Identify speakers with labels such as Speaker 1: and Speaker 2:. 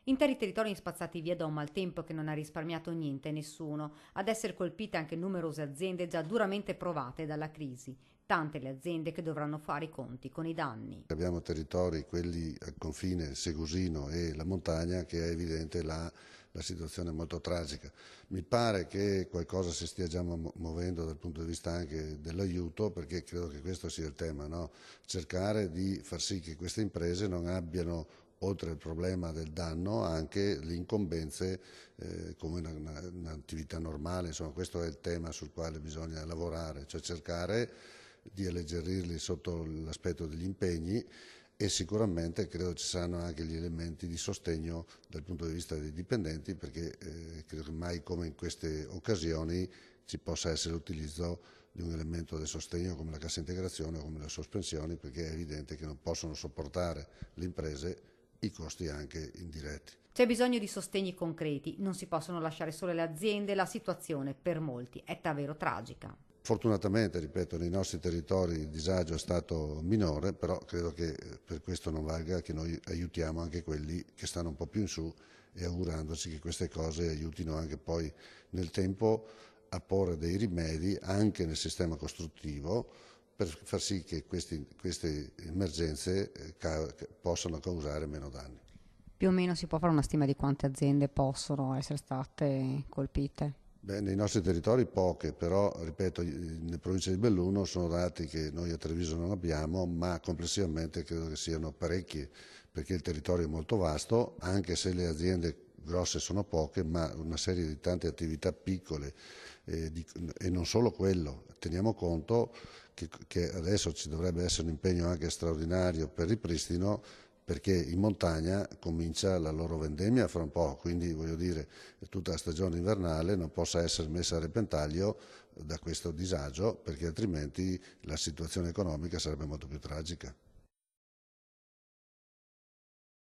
Speaker 1: Interi territori spazzati via da un maltempo che non ha risparmiato niente e nessuno, ad essere colpite anche numerose aziende già duramente provate dalla crisi. Tante le aziende che dovranno fare i conti con i danni.
Speaker 2: Abbiamo territori, quelli al confine, Segusino e la montagna, che è evidente la situazione è molto tragica. Mi pare che qualcosa si stia già muovendo dal punto di vista anche dell'aiuto, perché credo che questo sia il tema, no? Cercare di far sì che queste imprese non abbiano, oltre al problema del danno, anche le incombenze come un'attività normale. Insomma, questo è il tema sul quale bisogna lavorare, cioè cercare di alleggerirli sotto l'aspetto degli impegni, e sicuramente credo ci saranno anche gli elementi di sostegno dal punto di vista dei dipendenti, perché credo che mai come in queste occasioni ci possa essere l'utilizzo di un elemento di sostegno come la cassa integrazione o come le sospensioni, perché è evidente che non possono sopportare le imprese i costi anche indiretti.
Speaker 1: C'è bisogno di sostegni concreti, non si possono lasciare sole le aziende, la situazione per molti è davvero tragica.
Speaker 2: Fortunatamente, ripeto, nei nostri territori il disagio è stato minore, però credo che per questo non valga che noi aiutiamo anche quelli che stanno un po' più in su, e augurandoci che queste cose aiutino anche poi nel tempo a porre dei rimedi anche nel sistema costruttivo, per far sì che queste emergenze possano causare meno danni.
Speaker 1: Più o meno si può fare una stima di quante aziende possono essere state colpite?
Speaker 2: Beh, nei nostri territori poche, però ripeto, nelle province di Belluno sono dati che noi a Treviso non abbiamo, ma complessivamente credo che siano parecchie, perché il territorio è molto vasto, anche se le aziende grosse sono poche, ma una serie di tante attività piccole, e non solo quello. Teniamo conto che adesso ci dovrebbe essere un impegno anche straordinario per il ripristino, perché in montagna comincia la loro vendemmia fra un po', quindi voglio dire, tutta la stagione invernale non possa essere messa a repentaglio da questo disagio, perché altrimenti la situazione economica sarebbe molto più tragica.